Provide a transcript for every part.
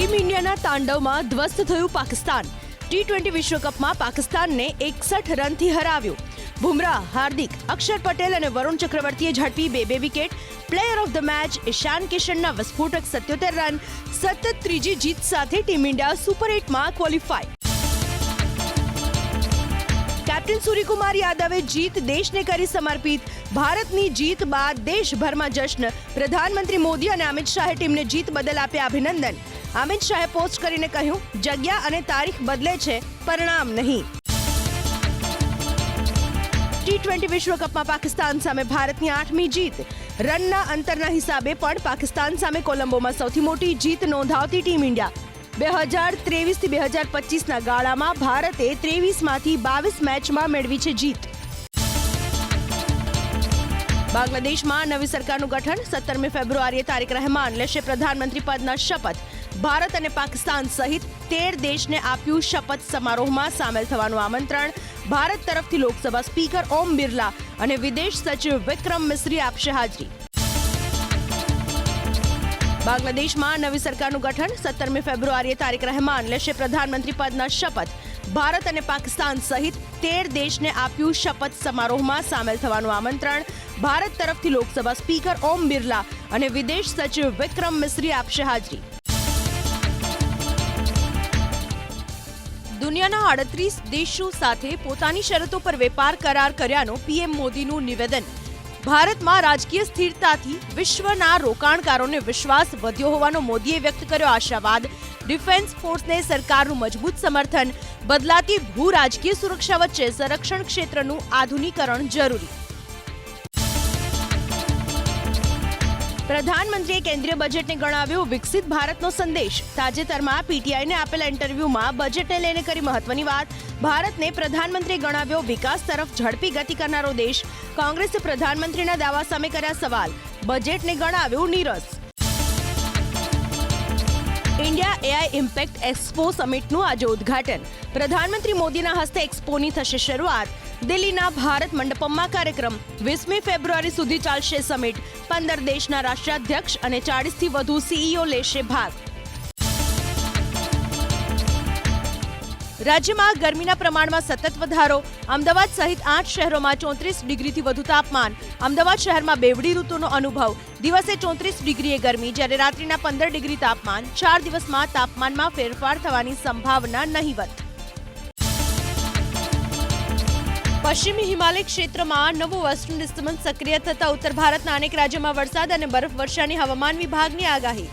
Team ઇન્ડિયાના તાંડવમાં ધ્વસ્ત થયું Pakistan. T20 વિશ્વકપમાં પાકિસ્તાનને 61 રનથી હરાવ્યું। બુમરાહ, હાર્દિક, અક્ષર પટેલ અને વરુણ ચક્રવર્તીએ ઝડપી બે wicket. Player of the match Ishan કિશનના વિસ્ફોટક 77 રન। સતત ત્રીજી જીત સાથે ટીમ ઇન્ડિયા સુપર 8માં ક્વોલિફાય। कैप्टन सूर्यकुमार यादवे जीत देश ने करी समर्पित। भारत ની જીત બાદ દેશભરમાં જશ્ન। પ્રધાનમંત્રી મોદી અને અમિત શાહે ટીમને જીત બદલ આપ્યા અભિનંદન। અમિત શાહે પોસ્ટ કરીને કહ્યું, જગ્યા અને તારીખ બદલે છે, પરિણામ નહીં। ટી20 વિશ્વકપમાં પાકિસ્તાન સામે ભારતની 8મી જીત। રનના અંતરના હિસાબે પણ પાકિસ્તાન સામે કોલંબોમાં સૌથી મોટી જીત નોંધાવતી ટીમ ઇન્ડિયા। 2023 થી 2025ના ગાળામાં ભારતે 23માંથી 22 મેચમાં મેળવી છે જીત। બાંગ્લાદેશમાં નવી સરકારનું ગઠન। 17મી ફેબ્રુઆરીએ તારિક રહેમાન લેશે પ્રધાનમંત્રી પદના શપથ। ભારત અને પાકિસ્તાન સહિત 13 દેશને આપ્યું શપથ સમારોહમાં સામેલ થવાનું આમંત્રણ। ભારત તરફથી લોકસભા સ્પીકર ઓમ બિરલા અને વિદેશ સચિવ વિક્રમ મિસ્રી આપશે હાજરી। બાંગ્લાદેશમાં નવી સરકારનું ગઠન। 17મી ફેબ્રુઆરીએ તારિક રહેમાન લેશે પ્રધાનમંત્રી પદના શપથ। ભારત અને પાકિસ્તાન સહિત 13 દેશને આપ્યું શપથ સમારોહમાં સામેલ થવાનું આમંત્રણ। ભારત તરફથી લોકસભા સ્પીકર ઓમ બિરલા અને વિદેશ સચિવ વિક્રમ મિસ્રી આપશે હાજરી। દુનિયાના 38 દેશો સાથે પોતાની શરતો પર વેપાર કરાર કર્યાનો પીએમ મોદીનું નિવેદન। ભારતમાં રાજકીય સ્થિરતાથી વિશ્વના રોકાણકારોને વિશ્વાસ વધ્યો હોવાનો મોદીએ વ્યક્ત કર્યો આશાવાદ। ડિફેન્સ ફોર્સને સરકારનું મજબૂત સમર્થન। બદલાતી ભૂ રાજકીય સુરક્ષા વચ્ચે સંરક્ષણ ક્ષેત્રનું આધુનિકરણ જરૂરી। પ્રધાનમંત્રીએ કેન્દ્રીય બજેટને ગણાવ્યું વિકસિત ભારતનો સંદેશ। તાજેતરમાં પીટીઆઈને આપેલા ઇન્ટરવ્યુમાં બજેટને લઈને કરી મહત્વની વાત। ભારતને પ્રધાનમંત્રીએ ગણાવ્યો વિકાસ તરફ ઝડપી ગતિ કરનારો દેશ। કોંગ્રેસે પ્રધાનમંત્રીના દાવા સામે કર્યા સવાલ। બજેટને ગણાવ્યું નીરસ। ઇન્ડિયા એઆઈ ઇમ્પેક્ટ એક્સપો સમિટનું આજે ઉદ્ઘાટન। પ્રધાનમંત્રી મોદીના હસ્તે એક્સપોની થશે શરૂઆત। દિલ્હીના ભારત મંડપમમાં કાર્યક્રમ। 20મી ફેબ્રુઆરી સુધી ચાલશે સમિટ। 15 દેશના રાષ્ટ્રાધ્યક્ષ અને 40થી વધુ સીઈઓ લેશે ભાગ। રાજ્યમાં ગરમીના પ્રમાણમાં સતત વધારો। અમદાવાદ સહિત 8 શહેરોમાં 34 ડિગ્રીથી વધુ તાપમાન। અમદાવાદ શહેરમાં બેવડી ઋતુનો અનુભવ। દિવસે 34 ડિગ્રીએ ગરમી, જ્યારે રાત્રિના 15 ડિગ્રી તાપમાન। 4 દિવસમાં તાપમાનમાં ફેરફાર થવાની સંભાવના નહિવત। પશ્ચિમી હિમાલય ક્ષેત્રમાં નવું વેસ્ટર્ન ડિસ્ટર્બન્સ સક્રિય થતા ઉત્તર ભારતના અનેક રાજ્યોમાં વરસાદ અને બરફવર્ષાની હવામાન વિભાગની આગાહી।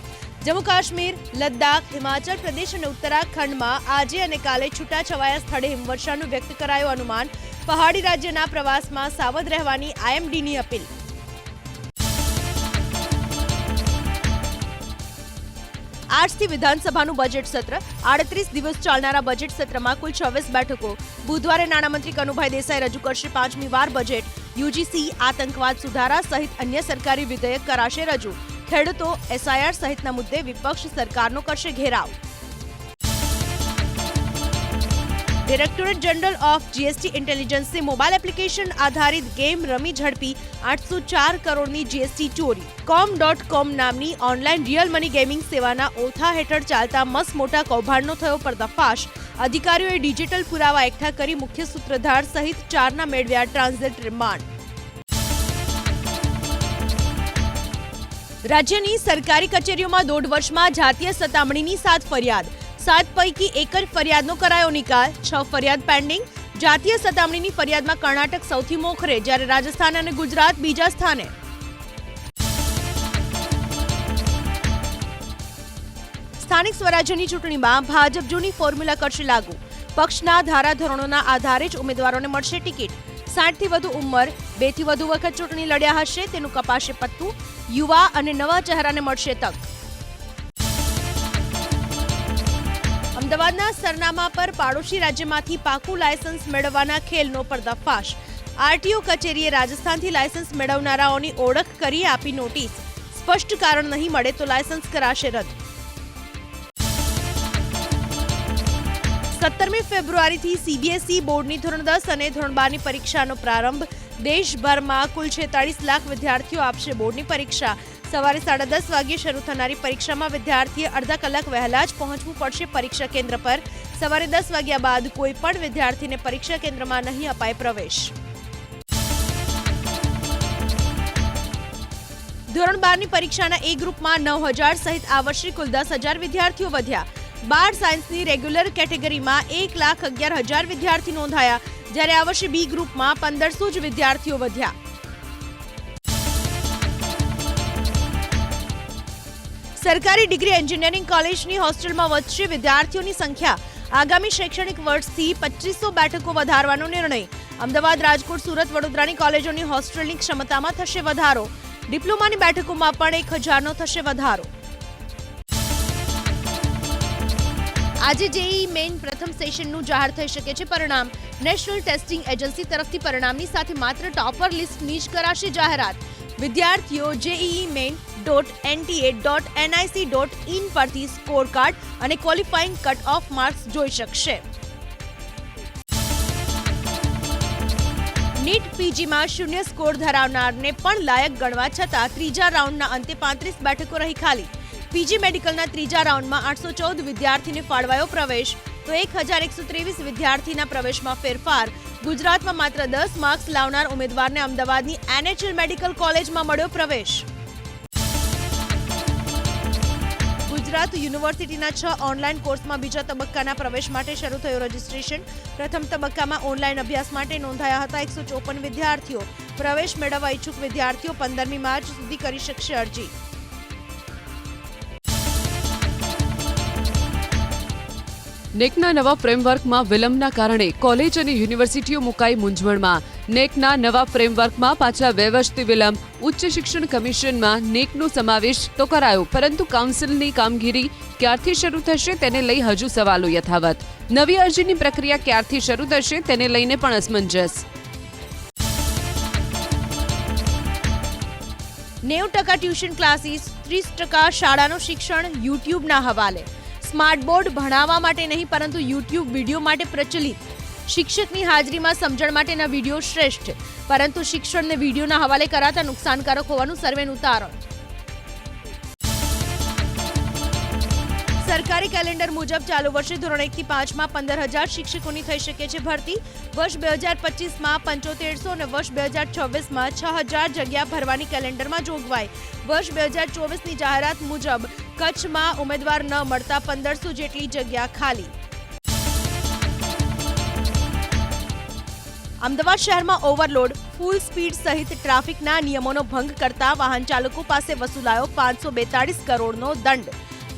જમ્મુ કાશ્મીર, લદ્દાખ, હિમાચલ પ્રદેશ અને ઉત્તરાખંડમાં આજે અને કાલે છૂટાછવાયા સ્થળે હિમવર્ષાનું વ્યક્ત કરાયું અનુમાન। પહાડી રાજ્યના પ્રવાસમાં સાવધ રહેવાની આઈએમડીની અપીલ। આજથી વિધાનસભાનું બજેટ સત્ર। 38 દિવસ ચાલનારા બજેટ સત્રમાં કુલ 26 બેઠકો। બુધવારે નાણામંત્રી કનુભાઈ દેસાઈ રજૂ કરશે 5મી વાર બજેટ। યુજીસી, આતંકવાદ સુધારા સહિત અન્ય સરકારી વિધેયક કરાશે રજૂ। ખેડૂતો, એસઆઈઆર સહિતના મુદ્દે વિપક્ષ સરકારનો કરશે ઘેરાવ। ડાયરેક્ટોરેટ જનરલ ઓફ જીએસટી ઇન્ટેલિજન્સે મોબાઈલ એપ્લિકેશન આધારિત ગેમ રમી ઝડપી 804 કરોડની જીએસટી ચોરી। com.com નામની ઓનલાઈન રિયલ મની ગેમિંગ સેવાના ઓથા હેઠળ ચાલતા મસ્ત મોટા કૌભાંડનો થયો પર્દાફાશ। અધિકારીઓએ ડિજિટલ પુરાવા એકઠા કરી મુખ્ય સૂત્રધાર સહિત 4ના મેળવ્યા ટ્રાન્ઝિટ રિમાન્ડ। રાજ્યની સરકારી કચેરીઓમાં 1.5 વર્ષમાં જાતીય સતામણીની 7 ફરિયાદ। 7 પૈકી 1 જ ફરિયાદનો કરાયો નિકાલ। 6 ફરિયાદ પેન્ડિંગ। જાતીય સતામણીની ફરિયાદમાં કર્ણાટક સૌથી મોખરે, જ્યારે રાજસ્થાન અને ગુજરાત બીજા સ્થાને। સ્થાનિક સ્વરાજ્યની ચૂંટણીમાં ભાજપ જૂની ફોર્મ્યુલા કરશે લાગુ। પક્ષના ધારાધોરણોના આધારે જ ઉમેદવારોને મળશે ટિકિટ। 60થી વધુ ઉંમર, 2થી વધુ વખત ચૂંટણી લડ્યા હશે તેનું કપાશે પત્તું। યુવા અને નવા ચહેરાને મળશે તક। અમદાવાદના સરનામા પર પાડોશી રાજ્યમાંથી પાકું લાયસન્સ મેળવવાના ખેલનો પર્દાફાશ। આરટીઓ કચેરીએ રાજસ્થાનથી લાયસન્સ મેળવનારાઓની ઓળખ કરી આપી નોટિસ। સ્પષ્ટ કારણ નહીં મળે તો લાયસન્સ કરાશે રદ। 17મી ફેબ્રુઆરીથી સીબીએસઈ બોર્ડની ધોરણ 10 અને ધોરણ 12ની પરીક્ષાનો પ્રારંભ। દેશભરમાં કુલ 46 લાખ વિદ્યાર્થીઓ આપશે બોર્ડની પરીક્ષા। સવારે 10:30 વાગ્યે શરૂ થનારી પરીક્ષામાં વિદ્યાર્થીએ અડધા કલાક વહેલા જ પહોંચવું પડશે પરીક્ષા કેન્દ્ર પર. સવારે 10 વાગ્યા બાદ કોઈ પણ વિદ્યાર્થીને પરીક્ષા કેન્દ્રમાં નહીં અપાય પ્રવેશ. ધોરણ 12ની પરીક્ષાના એ ગ્રુપમાં 9,000 સહિત આ વર્ષે કુલ 10,000 વિદ્યાર્થીઓ વધ્યા. 12 સાયન્સની રેગ્યુલર કેટેગરીમાં 1,11,000 વિદ્યાર્થી નોંધાયા, જ્યારે આ વર્ષે બી ગ્રુપમાં 1,500 જ વિદ્યાર્થીઓ વધ્યા. સરકારી ડિગ્રી એન્જિનિયરિંગ કોલેજની હોસ્ટેલમાં વધશે વિદ્યાર્થીઓની સંખ્યા. આગામી શૈક્ષણિક વર્ષથી 2500 બેઠકો વધારવાનો નિર્ણય. અમદાવાદ, રાજકોટ, સુરત, વડોદરાની કોલેજોની હોસ્ટેલની ક્ષમતામાં થશે વધારો. ડિપ્લોમાની બેઠકોમાં પણ 1,000નો થશે વધારો. આજે જેઈઈ મેઇન પ્રથમ સેશનનું જાહેર થઈ શકે છે પરિણામ. નેશનલ ટેસ્ટિંગ એજન્સી તરફથી પરિણામની સાથે માત્ર ટોપર લિસ્ટની જ કરાશે જાહેરાત. વિદ્યાર્થીઓ jeiimain.nta.nic.in પરથી સ્કોર કાર્ડ અને ક્વોલિફાઇંગ કટ ઓફ માર્ક્સ જોઈ શકશે. નીટ પીજીમાં 0 સ્કોર ધરાવનારને પણ લાયક ગણવા છતાં ત્રીજા રાઉન્ડના અંતે 35 બેઠકો રહી ખાલી. પીજી મેડિકલના ત્રીજા રાઉન્ડમાં 814 વિદ્યાર્થીને ફાળવાયો પ્રવેશ, તો 1,123 વિદ્યાર્થીના પ્રવેશમાં ફેરફાર. ગુજરાતમાં માત્ર 10 માર્ક્સ લાવનાર ઉમેદવારને અમદાવાદની NHL મેડિકલ કોલેજમાં મળ્યો પ્રવેશ. ગુજરાત યુનિવર્સિટીના 6 ઓનલાઈન કોર્સમાં બીજા તબક્કાના પ્રવેશ માટે શરૂ થયું રજીસ્ટ્રેશન. પ્રથમ તબક્કામાં ઓનલાઈન અભ્યાસ માટે નોંધાયા હતા 154 વિદ્યાર્થીઓ. પ્રવેશ મેળવવા ઈચ્છુક વિદ્યાર્થીઓ 15મી માર્ચ સુધી કરી શકશે અરજી. નેકના નવા ફ્રેમવર્કમાં વિલંબના કારણે કોલેજ અને યુનિવર્સિટીઓ મુકાઈ મૂંઝવણમાં. નેકના નવા ફ્રેમવર્કમાં પાછલા 2 વર્ષથી વિલંબ. ઉચ્ચ શિક્ષણ કમિશનમાં નેકનો સમાવેશ તો કરાયો, પરંતુ કાઉન્સિલની કામગીરી ક્યારથી શરૂ થશે તેને લઈ હજુ સવાલો યથાવત. નવી અરજીની પ્રક્રિયા ક્યારથી શરૂ થશે તેને લઈને પણ અસમંજસ. 90% ટ્યુશન ક્લાસીસ, 30% શાળાનું શિક્ષણ યુટ્યુબના હવાલે. સ્માર્ટ બોર્ડ ભણાવવા માટે નહીં પરંતુ યુટ્યુબ વિડીયો માટે પ્રચલિત. શિક્ષકની હાજરીમાં સમજણ માટેના વિડીયો શ્રેષ્ઠ, પરંતુ શિક્ષણને વિડીયોના હવાલે કરાતા નુકસાનકારક હોવાનું સર્વેનું તારણ. સરકારી કેલેન્ડર મુજબ ચાલુ વર્ષે ધોરણ 1 થી 5માં 15,000 શિક્ષકોની થઈ શકે છે ભરતી. વર્ષ 2025માં 7500 અને વર્ષ 2026માં 6,000 જગ્યા ભરવાની કેલેન્ડરમાં જોગવાઈ. વર્ષ 2024ની જાહેરાત મુજબ કચ્છમાં ઉમેદવાર ન મળતા 1,500 જેટલી જગ્યા ખાલી. અમદાવાદ શહેરમાં ઓવરલોડ, ફૂલ સ્પીડ સહિત ટ્રાફિકના નિયમોનો ભંગ કરતા વાહન ચાલકો પાસે વસૂલાયો 542 કરોડનો દંડ.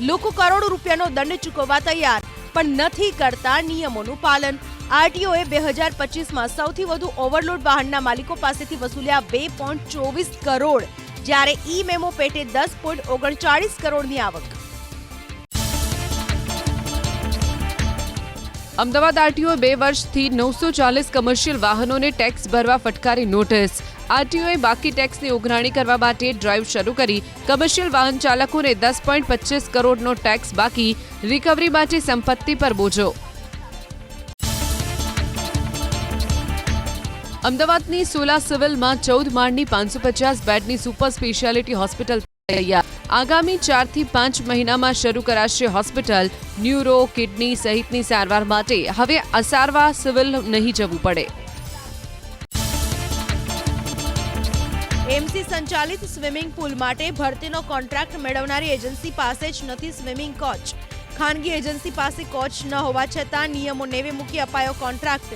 લોકો કરોડો રૂપિયાનો દંડ ચૂકવવા તૈયાર, પણ નથી કરતા નિયમોનું પાલન. આરટીઓએ 2025માં સૌથી વધુ ઓવરલોડ વાહનના માલિકો પાસેથી વસૂલ્યા 2.24 કરોડ, જ્યારે ઈ મેમો પેટે 10.39 કરોડની આવક. અમદાવાદ આરટીઓએ 2 વર્ષથી 940 કમર્શિયલ વાહનોને ટેક્સ ભરવા ફટકારી નોટિસ. આરટીઓએ બાકી ટેક્સની ઉઘરાણી કરવા માટે ડ્રાઈવ શરૂ કરી. કમર્શિયલ વાહન ચાલકોને 10.25 કરોડનો ટેક્સ બાકી. રિકવરી માટે સંપત્તિ પર બોજો. અમદાવાદની સોલા સિવિલમાં 14 માળની 550 બેડની સુપર સ્પેશિયાલિટી હોસ્પિટલ તૈયાર. આગામી 4 થી 5 મહિનામાં શરૂ કરાશે હોસ્પિટલ. ન્યુરો, કિડની સહિતની સારવાર માટે હવે અસારવા સિવિલ નહીં જવું પડે. એમસી સંચાલિત સ્વિમિંગ પુલ માટે ભરતીનો કોન્ટ્રાક્ટ મેળવનારી એજન્સી પાસે જ નથી સ્વિમિંગ કોચ. ખાનગી એજન્સી પાસે કોચ ન હોવા છતાં નિયમો નેવે મૂકી અપાયો કોન્ટ્રાક્ટ.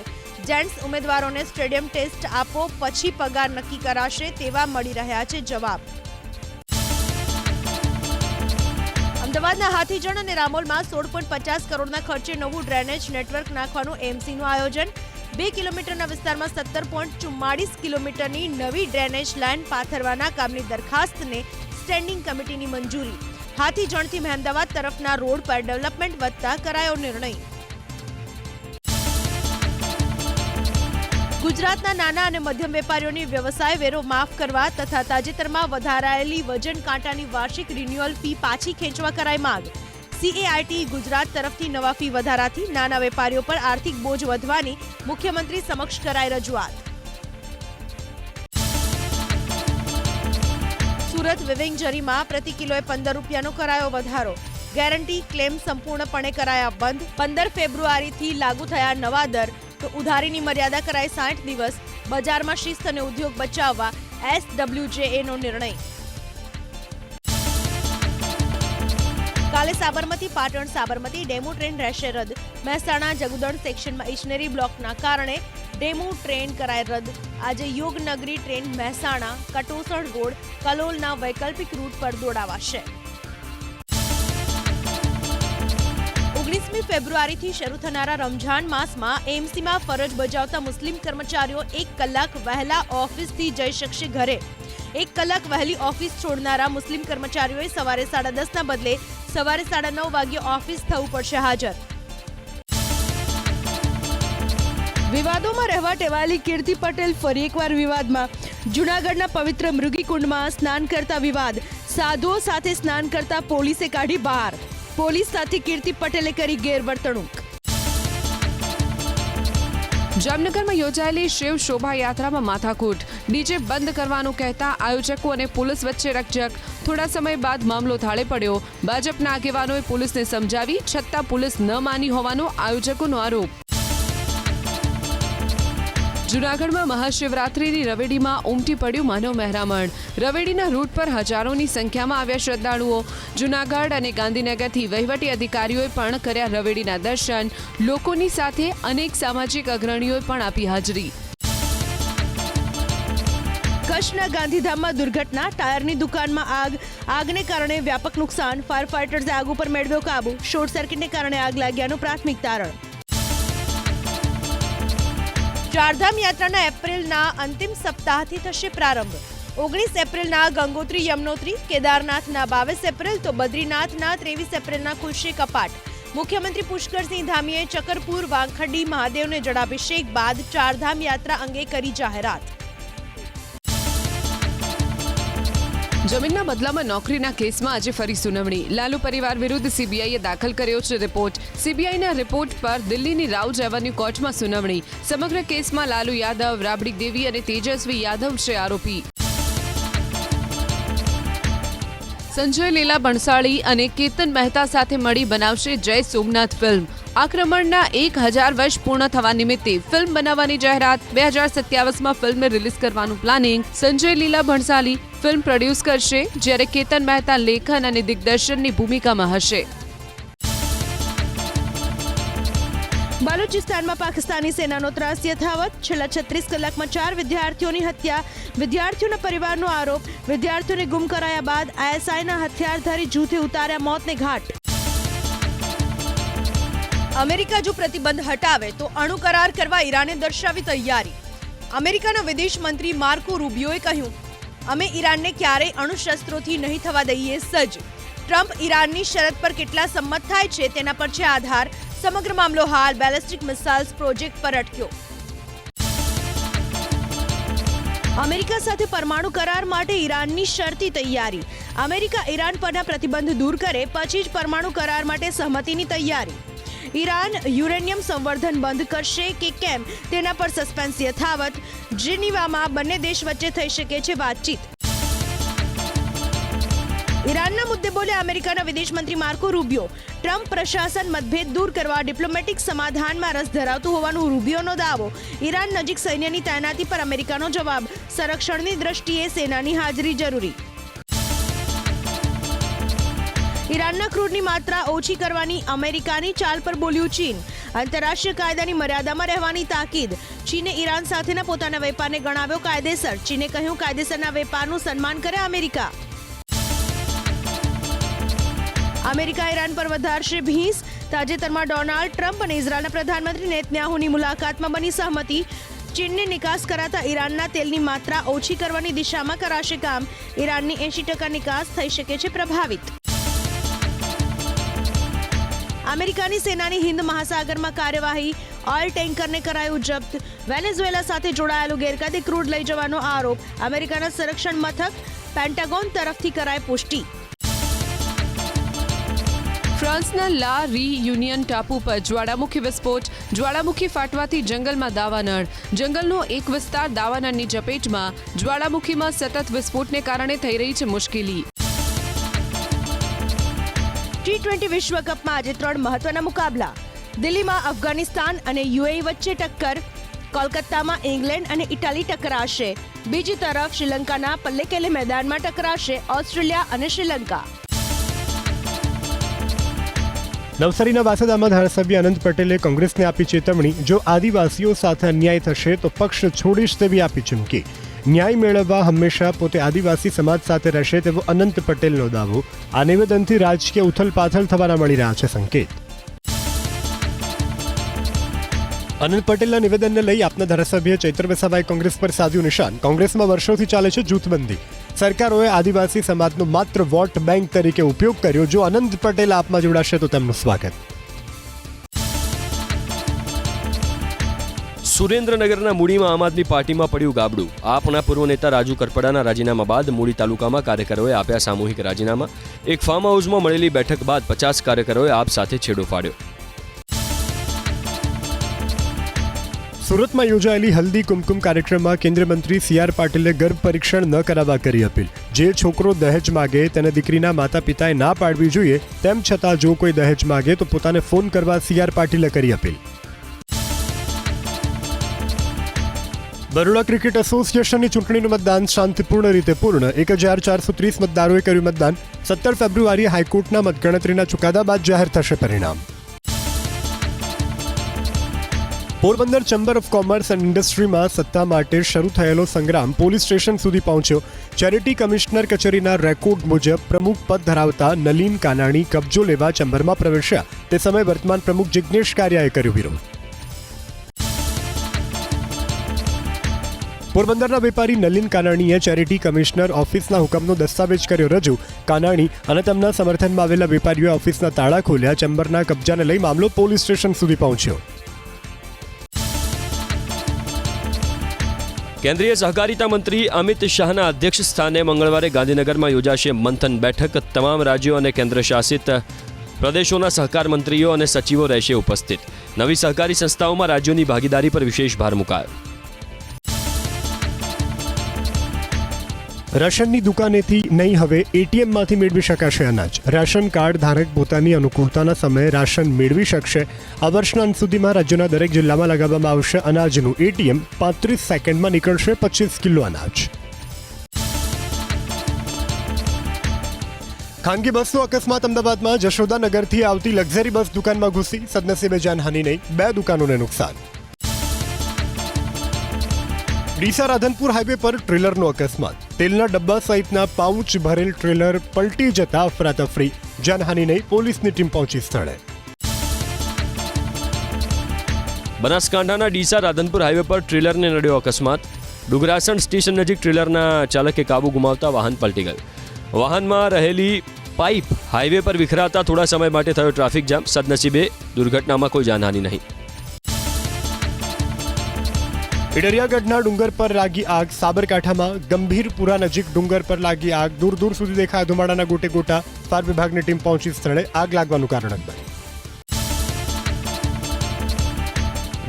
જેન્ટ્સ ઉમેદવારોને સ્ટેડિયમ ટેસ્ટ આપો પછી પગાર નક્કી કરાશે તેવા મળી રહ્યા છે જવાબ. અમદાવાદના હાથીજણ અને રામોલમાં 16.50 કરોડના ખર્ચે નવું ડ્રેનેજ નેટવર્ક નાખવાનું એમસીનું આયોજન. 2 કિલોમીટરના વિસ્તારમાં 17.44 કિલોમીટરની નવી ડ્રેનેજ લાઇન પાથરવાના કામની દરખાસ્તને સ્ટેન્ડિંગ કમિટીની મંજૂરી. હાથીજણથી મહેમદાવાદ તરફના રોડ પર ડેવલપમેન્ટ વધતા કરાયો નિર્ણય. ગુજરાતના નાના અને મધ્યમ વેપારીઓની વ્યવસાય વેરો માફ કરવા તથા તાજેતરમાં વધારાયેલી વજન કાંટાની વાર્ષિક રિન્યુઅલ ફી પાછી ખેંચવા કરાઈ માંગ. સીએઆઈટી ગુજરાત તરફથી નવા ફી વધારાથી નાના વેપારીઓ પર આર્થિક બોજ વધવાની મુખ્યમંત્રી સમક્ષ કરાઈ રજૂઆત. સુરત વિવિંગ જરીમાં પ્રતિ કિલોએ 15 રૂપિયાનો કરાયો વધારો. ગેરંટી ક્લેમ સંપૂર્ણપણે કરાયા બંધ. 15 ફેબ્રુઆરીથી લાગુ થયા નવા દર, તો ઉધારીની મર્યાદા કરાઈ 60 દિવસ. બજારમાં શિસ્ત અને ઉદ્યોગ બચાવવા SWJA નો નિર્ણય. કાલે સાબરમતી પાટણ સાબરમતી ડેમુ ટ્રેન રહેશે રદ. મહેસાણા જગુદણ સેક્શનમાં ઇજનેરી બ્લોકના કારણે ડેમુ ટ્રેન કરાય રદ. આજે યોગનગરી ટ્રેન મહેસાણા કટોસણ રોડ કલોલના વૈકલ્પિક રૂટ પર દોડાવાશે. 19મી ફેબ્રુઆરીથી શરૂ થનારા રમઝાન માસમાં એમસીમાં ફરજ બજાવતા મુસ્લિમ કર્મચારીઓ 1 કલાક વહેલા ઓફિસથી જઈ શકશે ઘરે. 1 કલાક વહેલી ઓફિસ છોડનારા મુસ્લિમ કર્મચારીઓએ સવારે 10:30ના બદલે સવારે 9:30 વાગ્યે ઓફિસ થવું પડશે હાજર. વિવાદોમાં રહેવા ટેવાયેલી કીર્તિ પટેલ ફરી એકવાર વિવાદમાં. જૂનાગઢના પવિત્ર મૃગીકુંડમાં સ્નાન કરતા વિવાદ. સાધુઓ સાથે સ્નાન કરતા પોલીસે કાઢી બહાર. પોલીસ સાથે કીર્તિ પટેલે કરી ગેરવર્તણૂક. જામનગરમાં યોજાયેલી શિવ શોભાયાત્રામાં માથાકૂટ. ડીજે બંધ કરવાનું કહેતા આયોજકો અને પોલીસ વચ્ચે રકઝક. થોડા સમય બાદ મામલો થાળે પડ્યો. ભાજપના આગેવાનોએ પોલીસને સમજાવી છતાં પોલીસ ન માની હોવાનો આયોજકોનો આરોપ. જૂનાગઢમાં મહાશિવરાત્રિની રવેડીમાં ઉમટી પડ્યું માનવ મહેરામણ. રવેડીના રૂટ પર હજારોની સંખ્યામાં આવ્યા શ્રદ્ધાળુઓ. જૂનાગઢ અને ગાંધીનગરથી વહીવટી અધિકારીઓએ પણ કર્યા રવેડીના દર્શન. લોકોની સાથે અનેક સામાજિક અગ્રણીઓએ પણ આપી હાજરી. કચ્છના ગાંધીધામમાં દુર્ઘટના. ટાયરની દુકાનમાં આગ. આગને કારણે વ્યાપક નુકસાન. ફાયર ફાઇટર્સે આગ ઉપર મેળવ્યો કાબુ. શોર્ટ સર્કિટને કારણે આગ લાગ્યાનું પ્રાથમિક તારણ. ચારધામ યાત્રાના એપ્રિલના અંતિમ સપ્તાહથી થશે પ્રારંભ. 19 એપ્રિલના ગંગોત્રી યમનોત્રી, કેદારનાથના 22 એપ્રિલ તો બદ્રીનાથના 23 એપ્રિલના ખુલશે કપાટ. મુખ્યમંત્રી પુષ્કરસિંહ ધામીએ ચકરપુર વાંખડી મહાદેવને જળાભિષેક બાદ ચારધામ યાત્રા અંગે કરી જાહેરાત. જમીનના બદલામાં નોકરીના કેસમાં આજે ફરી સુનાવણી. લાલુ પરિવાર વિરુદ્ધ સીબીઆઈએ દાખલ કર્યો છે રિપોર્ટ. સીબીઆઈના રિપોર્ટ પર દિલ્હીની રાઉઝ એવન્યુ કોર્ટમાં સુનાવણી. સમગ્ર કેસમાં લાલુ યાદવ, રાબડી દેવી અને તેજસ્વી યાદવ છે આરોપી. સંજય લીલા ભણસાળી અને કેતન મહેતા સાથે મળી બનાવશે જય સોમનાથ ફિલ્મ. આક્રમણના 1000 વર્ષ પૂર્ણ થવા નિમિત્તે ફિલ્મ બનાવવાની જાહેરાત. 2027માં ફિલ્મ રિલીઝ કરવાનું પ્લાનિંગ. સંજય લીલા ભણસાળી ફિલ્મ પ્રોડ્યુસ કરશે, જ્યારે કેતન મહેતા લેખન અને દિગ્દર્શનની ભૂમિકામાં હશે. બલુચિસ્તાનમાં પાકિસ્તાની સેનાનો ત્રાસ યથાવત. છેલ્લા 36 કલાકમાં 4 વિદ્યાર્થીઓની હત્યા. વિદ્યાર્થીઓના પરિવારનો આરોપ. વિદ્યાર્થીઓને ગુમ કરાયા બાદ આઈએસઆઈના હથિયારધારી જૂથે ઉતાર્યા મોતને ઘાટ. અમેરિકા જો પ્રતિબંધ હટાવે તો અણુ કરાર કરવા ઈરાને દર્શાવી તૈયારી. અમેરિકાના વિદેશ મંત્રી માર્કો રૂબિયોએ કહ્યું, અમે ઈરાનને ક્યારેય અણુશસ્ત્રોથી નહીં થવા દઈએ સજ્જ. ટ્રમ્પ ઈરાનની શરત પર કેટલા સંમત થાય છે તેના પર છે આધાર. સમગ્ર મામલો હાલ બેલિસ્ટિક મિસાઇલ્સ પ્રોજેક્ટ પર અટક્યો. અમેરિકા સાથે પરમાણુ કરાર માટે ઈરાનની શરતી તૈયારી. અમેરિકા ઈરાન પરના પ્રતિબંધ દૂર કરે પછી જ પરમાણુ કરાર માટે સહમતિની તૈયારી. ઈરાન યુરેનિયમ સંવર્ધન બંધ કરશે કે કેમ તેના પર સસ્પેન્સ યથાવત. જીનીવામાં બંને દેશ વચ્ચે થઈ શકે છે વાતચીત. ઈરાનના મુદ્દે બોલ્યા અમેરિકાના વિદેશ મંત્રી માર્કો રૂબિયો. ટ્રમ્પ પ્રશાસન મતભેદ દૂર કરવા ડિપ્લોમેટિક સમાધાનમાં રસ ધરાવતું હોવાનું રૂબિયોનો દાવો. ઈરાન નજીક સૈન્યની તૈનાતી પર અમેરિકાનો જવાબ. સંરક્ષણની દ્રષ્ટિએ સેનાની હાજરી જરૂરી. ઈરાનના ક્રૂડની માત્રા ઓછી કરવાની અમેરિકાની ચાલ પર બોલ્યું ચીન. આંતરરાષ્ટ્રીય કાયદાની મર્યાદામાં રહેવાની તાકીદ. ચીને ઈરાન સાથેના પોતાના વેપારને ગણાવ્યો કાયદેસર. ચીને કહ્યું કાયદેસરના વેપારનું સન્માન કરે અમેરિકા. અમેરિકા ઈરાન પર વધારશે ભીંસ. તાજેતરમાં ડોનાલ્ડ ટ્રમ્પ અને ઇઝરાયલના પ્રધાનમંત્રી નેતન્યાહુની મુલાકાતમાં બની સહમતિ. ચીનને નિકાસ કરાતા ઈરાનના તેલની માત્રા ઓછી કરવાની દિશામાં કરાશે કામ. ઈરાનની 80% નિકાસ થઈ શકે છે પ્રભાવિત. અમેરિકાની સેનાની હિન્દ મહાસાગરમાં કાર્યવાહી. ઓઇલ ટેન્કરને કરાયું જપ્ત. વેનેઝુએલા સાથે જોડાયેલું ગેરકાયદે ક્રૂડ લઈ જવાનો આરોપ. અમેરિકાના સંરક્ષણ મથક પેન્ટાગોન તરફથી કરાય પુષ્ટિ. ફ્રાન્સના લા રીયુનિયન ટાપુ પર જ્વાળામુખી વિસ્ફોટ, જ્વાળામુખી ફાટવાથી જંગલમાં દાવાનળ. જંગલનો એક વિસ્તાર દાવાનળની ઝપેટમાં. જ્વાળામુખીમાં સતત વિસ્ફોટને કારણે થઈ રહી છે મુશ્કેલી. T20 વિશ્વકપમાં આજે 3 મહત્વના મુકાબલા. દિલ્હીમાં અફઘાનિસ્તાન અને યુએઈ વચ્ચે ટક્કર. કોલકાતામાં ઇંગ્લેન્ડ અને ઇટાલી ટકરાશે. બીજી તરફ શ્રીલંકાના પલ્લેકેલે મેદાનમાં ટકરાશે ઓસ્ટ્રેલિયા અને શ્રીલંકા. નવસારીના વાસદામાં ધારાસભ્ય અનંત પટેલે કોંગ્રેસને આપી ચેતવણી. જો આદિવાસીઓ સાથે અન્યાય થશે તો પક્ષ છોડીશ તેવી આપી ચીમકી. ન્યાય મેળવવા હંમેશા પોતે આદિવાસી સમાજ સાથે રહેશે તેવો અનંત પટેલનો દાવો. આ નિવેદનથી રાજકીય ઉથલપાથલ થવાના મળી રહ્યા છે સંકેત. અનંત પટેલના નિવેદનને લઈ આપના ધારાસભ્ય ચૈત્ર વસાવાએ કોંગ્રેસ પર સાધ્યું નિશાન. કોંગ્રેસમાં વર્ષોથી ચાલે છે જૂથબંધી. સરકારોએ આદિવાસી સમાજનો માત્ર વોટ બેંક તરીકે ઉપયોગ કર્યો. જો અનંત પટેલ આપમાં જોડાશે તો તેમનું સ્વાગત. સુરેન્દ્રનગરના મૂડીમાં આમ આદમી પાર્ટીમાં પડ્યું ગાબડું. આપના પૂર્વ નેતા રાજુ કરપડાના રાજીનામા બાદ મૂડી તાલુકામાં કાર્યકરોએ આપ્યા સામૂહિક રાજીનામા. એક ફાર્મ હાઉસમાં મળેલી બેઠક બાદ 50 કાર્યકરોએ આપ સાથે છેડો ફાડ્યો. સુરતમાં યોજાયેલી હલ્દી કુમકુમ કાર્યક્રમમાં કેન્દ્રીય મંત્રી CR પાટીલે ગર્ભ પરીક્ષણ ન કરાવવા કરી અપીલ. જે છોકરો દહેજ માગે તેને દીકરીના માતા પિતાએ ના પાડવી જોઈએ. તેમ છતાં જો કોઈ દહેજ માગે તો પોતાને ફોન કરવા CR પાટીલે કરી અપીલ. બરોડા ક્રિકેટ એસોસિએશનની ચૂંટણીનું મતદાન શાંતિપૂર્ણ રીતે પૂર્ણ. 1430 મતદારોએ કર્યું મતદાન. 17 ફેબ્રુઆરીએ હાઈકોર્ટના મતગણતરીના ચુકાદા બાદ જાહેર થશે પરિણામ. Porbandar chamber of commerce and ઇન્ડસ્ટ્રીમાં સત્તા માટે શરૂ થયેલો સંગ્રામ પોલીસ સ્ટેશન સુધી પહોંચ્યો. ચેરિટી કમિશનર કચેરીના રેકોર્ડ મુજબ પ્રમુખ પદ ધરાવતા નલીન કાનાણી કબજો લેવા ચેમ્બરમાં પ્રવેશ્યા. તે સમયે વર્તમાન પ્રમુખ જિગ્નેશ કારિયાએ કર્યો વિરોધ. પોરબંદરના વેપારી નલીન કાનાણીએ ચેરિટી કમિશનર ઓફિસના હુકમનો દસ્તાવેજ કર્યો રજૂ. કાનાણી અને તેમના સમર્થનમાં આવેલા વેપારીઓએ ઓફિસના તાળા ખોલ્યા. ચેમ્બરના કબજાને લઈ મામલો પોલીસ સ્ટેશન સુધી પહોંચ્યો. કેન્દ્રીય સહકારિતા મંત્રી અમિત શાહના અધ્યક્ષ સ્થાને મંગળવારે ગાંધીનગરમાં યોજાશે મંથન બેઠક. તમામ રાજ્યો અને કેન્દ્રશાસિત પ્રદેશોના સહકાર મંત્રીઓ અને સચિવો રહેશે ઉપસ્થિત. નવી સહકારી સંસ્થાઓમાં રાજ્યોની ભાગીદારી પર વિશેષ ભાર મુકાયો. રાશનની દુકાનેથી નહીં હવે એટીએમમાંથી મેળવી શકાશે અનાજ. રાશન કાર્ડ ધારક પોતાની અનુકૂળતાના સમયે રાશન મેળવી શકશે. આ વર્ષના અંત સુધીમાં રાજ્યના દરેક જિલ્લામાં લગાવવામાં આવશે અનાજનું એટીએમ. 35 સેકન્ડમાં નીકળશે 25 કિલો અનાજ. ખાનગી બસનો અકસ્માત અમદાવાદમાં જશોદાનગરથી આવતી લક્ઝરી બસ દુકાનમાં ઘૂસી. સદનસીબે જાનહાનિ નહીં, 2 દુકાનોને નુકસાન. ડીસા રાધનપુર હાઈવે પર ટ્રેલરનો અકસ્માત. તેલના ડબ્બા સહિતના પાઉચ ભરેલ ટ્રેલર પલટી જતા અફરાતફરી. જાનહાનિ નહીં, પોલીસની ટીમ પહોંચી સ્થળે. બનાસકાંઠાના ડીસા રાધનપુર હાઈવે પર ટ્રેલરને નડ્યો અકસ્માત. ડુગરાસણ સ્ટેશન નજીક ટ્રેલરના ચાલકે કાબુ ગુમાવતા વાહન પલટી ગયું. વાહનમાં રહેલી પાઇપ હાઈવે પર વિખરાતા થોડા સમય માટે થયો ટ્રાફિક જામ. સદનસીબે દુર્ઘટનામાં કોઈ જાનહાનિ નહીં. ઇડરિયાગઢના ડુંગર પર લાગી આગ. સાબરકાંઠામાં ગંભીરપુરા નજીક ડુંગર પર લાગી આગ. દૂર દૂર સુધી દેખાયા ધુમાડાના ગોટે ગોટા. ફાયર વિભાગની ટીમ પહોંચી સ્થળે. આગ લાગવાનું કારણ અજમાયું.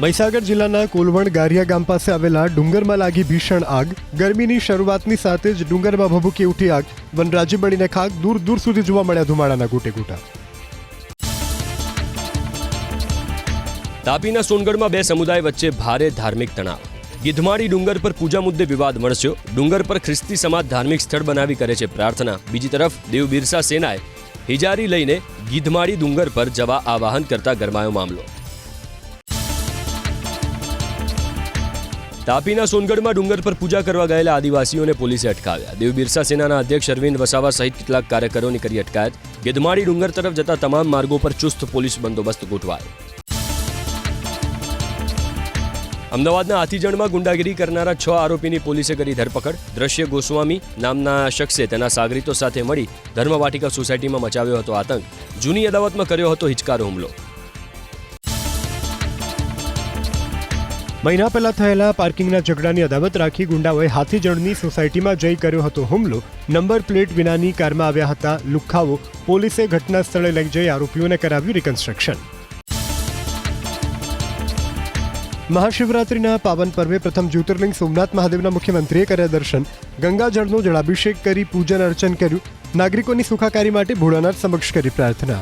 મહીસાગર જિલ્લાના કોલવણ ગારિયા ગામ પાસે આવેલા ડુંગરમાં લાગી ભીષણ આગ. ગરમીની શરૂઆતની સાથે જ ડુંગરમાં ભભૂકી ઉઠી આગ. વનરાજી બળીને ખાક. દૂર દૂર સુધી જોવા મળ્યા ધુમાડાના ગોટે ગોટા. તાપીના સોનગઢમાં 2 સમુદાય વચ્ચે ભારે ધાર્મિક તણાવ. ગીધમાળી ડુંગર પર પૂજા મુદ્દે વિવાદ વણસ્યો. ડુંગર પર ખ્રિસ્તી સમાજ ધાર્મિક સ્થળ બનાવી કરે છે પ્રાર્થના. બીજી તરફ દેવ બિરસા સેનાએ હિજારી લઈને ગીધમાળી ડુંગર પર જવા આવાહન કરતા ગરમાયો મામલો. તાપીના સોનગઢમાં ડુંગર પર પૂજા કરવા ગયેલા આદિવાસીઓને પોલીસે અટકાવ્યા. દેવ બિરસા સેનાના અધ્યક્ષ અરવિંદ વસાવા સહિત કેટલાક કાર્યકરોની કરી અટકાયત. ગીધમાળી ડુંગર તરફ જતા તમામ માર્ગો પર ચુસ્ત પોલીસ બંદોબસ્ત ગોઠવાયો. અમદાવાદના હાથીજણમાં ગુંડાગીરી કરનારા 6 આરોપીની પોલીસે કરી ધરપકડ. દ્રશ્ય ગોસ્વામી નામના શખ્સે તેના સાગરીતો સાથે મળી ધર્મવાટિકા સોસાયટીમાં મચાવ્યો હતો આતંક. જૂની અદાવતમાં કર્યો હતો હિચકારો હુમલો. મહિના પહેલા થયેલા પાર્કિંગના ઝઘડાની અદાવત રાખી ગુંડાઓએ હાથીજણની સોસાયટીમાં જઈ કર્યો હતો હુમલો. નંબર પ્લેટ વિનાની કારમાં આવ્યા હતા લુખ્ખાઓ. પોલીસે ઘટના સ્થળે લઈ જઈ આરોપીઓને કરાવ્યું રિકન્સ્ટ્રક્શન. મહાશિવરાત્રિના પાવન પર્વે પ્રથમ જ્યોતિર્લિંગ સોમનાથ મહાદેવના મુખ્યમંત્રીએ કર્યા દર્શન. ગંગાજળનો જળાભિષેક કરી પૂજન અર્ચન કર્યું. નાગરિકોની સુખાકારી માટે ભોળાનાથ સમક્ષ કરી પ્રાર્થના.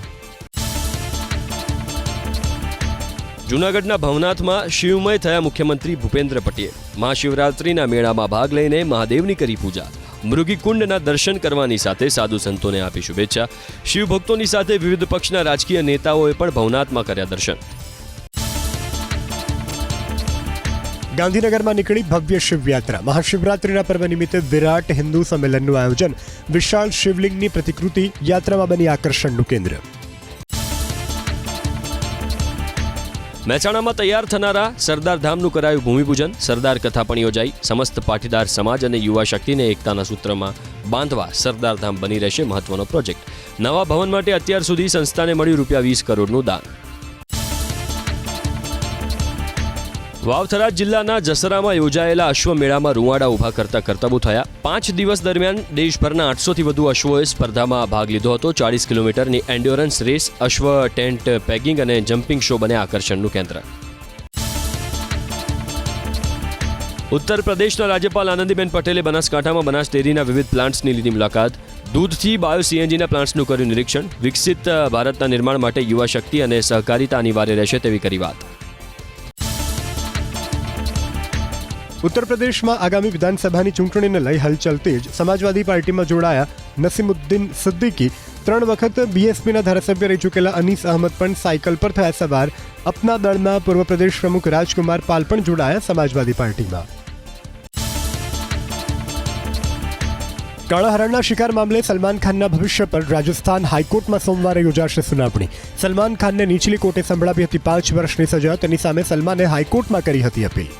જૂનાગઢના ભવનાથમાં શિવમય થયા મુખ્યમંત્રી ભૂપેન્દ્ર પટેલ. મહાશિવરાત્રિના મેળામાં ભાગ લઈને મહાદેવની કરી પૂજા. મૃગીકુંડના દર્શન કરવાની સાથે સાધુ સંતોને આપી શુભેચ્છા. શિવભક્તોની સાથે વિવિધ પક્ષના રાજકીય નેતાઓએ પણ ભવનાથમાં કર્યા દર્શન. ગાંધીનગરમાં નીકળી ભવ્ય શિવયાત્રા. મહાશિવરાત્રિના પર્વ નિમિત્તે વિરાટ હિન્દુ સંમેલનનું આયોજન. વિશાળ શિવલિંગની પ્રતિકૃતિ યાત્રામાં બની આકર્ષણનું કેન્દ્ર. મહેસાણામાં તૈયાર થનારા સરદાર ધામનું કરાયું ભૂમિપૂજન. સરદાર કથા પણ યોજાઈ. સમસ્ત પાટીદાર સમાજ અને યુવા શક્તિને એકતાના સૂત્રમાં બાંધવા સરદાર ધામ બની રહેશે મહત્વનો પ્રોજેક્ટ. નવા ભવન માટે અત્યાર સુધી સંસ્થાને મળ્યું ₹20 કરોડનું દાન. વાવથરા જિલ્લાના જસરામાં યોજાયેલા અશ્વમેળામાં રૂવાડા ઊભા કરતા કરતબો થયા. 5 દિવસ દરમિયાન દેશભરના 800થી વધુ અશ્વોએ સ્પર્ધામાં ભાગ લીધો હતો. 40 કિલોમીટરની એન્ડ્યોરન્સ રેસ, અશ્વ ટેન્ટ પેગિંગ અને જમ્પિંગ શો બન્યા આકર્ષણનું કેન્દ્ર. ઉત્તર પ્રદેશના રાજ્યપાલ આનંદીબેન પટેલે બનાસકાંઠામાં બનાસ ડેરીના વિવિધ પ્લાન્ટ્સની લીધી મુલાકાત. દૂધથી બાયો સીએનજીના પ્લાન્ટ્સનું કર્યું નિરીક્ષણ. વિકસિત ભારતના નિર્માણ માટે યુવા શક્તિ અને સહકારિતા અનિવાર્ય રહેશે તેવી કરી વાત. ઉત્તર પ્રદેશમાં આગામી વિધાનસભાની ચૂંટણીને લઈ હલચલ તેજ. સમાજવાદી પાર્ટીમાં જોડાયા નસીમુદ્દીન સિદ્દીકી. 3 વખત બીએસપીના ધારાસભ્ય રહી ચૂકેલા અનીસ અહમદ પણ સાયકલ પર થયા સવાર. અપના દળના પૂર્વ પ્રદેશ પ્રમુખ રાજકુમાર પાલ પણ જોડાયા સમાજવાદી પાર્ટીમાં. કાળા હરણના શિકાર મામલે સલમાન ખાનના ભવિષ્ય પર રાજસ્થાન હાઈકોર્ટમાં સોમવારે યોજાશે સુનાવણી. સલમાન ખાનને નીચલી કોર્ટે સંભળાવી હતી 5 વર્ષની સજા. તેની સામે સલમાને હાઈકોર્ટમાં કરી હતી અપીલ.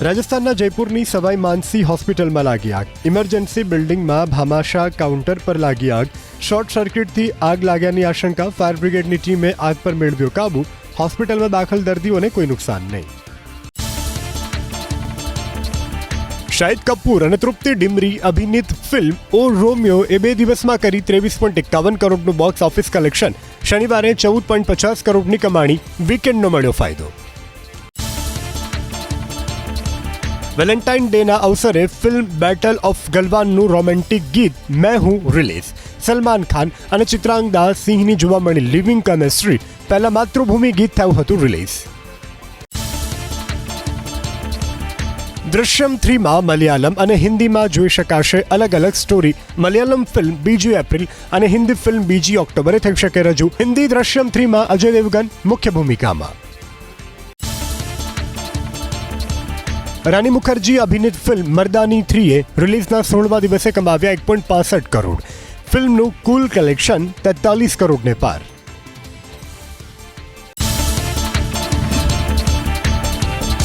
રાજસ્થાનના જયપુરની સવાઈ માનસી હોસ્પિટલમાં લાગી આગ. ઇમરજન્સી બિલ્ડિંગમાં ભામાશા કાઉન્ટર પર લાગી આગ. શોર્ટ સર્કિટથી આગ લાગ્યાની આશંકા. ફાયર બ્રિગેડની ટીમે આગ પર મેળવ્યો કાબુ. હોસ્પિટલમાં દાખલ દર્દીઓને કોઈ નુકસાન નહીં. શાહિદ કપૂર અને તૃપ્તિ ડિમરી અભિનીત ફિલ્મ ઓ રોમિયો એ 2 દિવસમાં કરી 23.51 કરોડનું બોક્સ ઓફિસ કલેક્શન. શનિવારે 14.50 કરોડની કમાણી. વીકેન્ડનો મળ્યો ફાયદો. વેલેન્ટાઇન ડેના અવસરે ફિલ્મ બેટલ ઓફ ગલવાનનું રોમેન્ટિક ગીત મેં હું રિલીઝ. સલમાન ખાન અને ચિત્રાંગદા સિંહની જોવા મળી લિવિંગ કેમેસ્ટ્રી. પહેલા માતૃભૂમિ ગીત થયું હતું રિલીઝ. દૃશ્યમ 3માં મલયાલમ અને હિન્દીમાં જોઈ શકાશે અલગ અલગ સ્ટોરી. મલયાલમ ફિલ્મ 2 એપ્રિલ અને હિન્દી ફિલ્મ 2 ઓક્ટોબરે થઈ શકે રજૂ. હિન્દી દૃશ્યમ 3માં અજય દેવગન મુખ્ય ભૂમિકામાં. રાની મુખર્જી અભિનીત ફિલ્મ મર્દાની 3એ રિલીઝના 16મા દિવસે કમાવ્યા 1.65 કરોડ. ફિલ્મનું કુલ કલેક્શન 43 કરોડને પાર.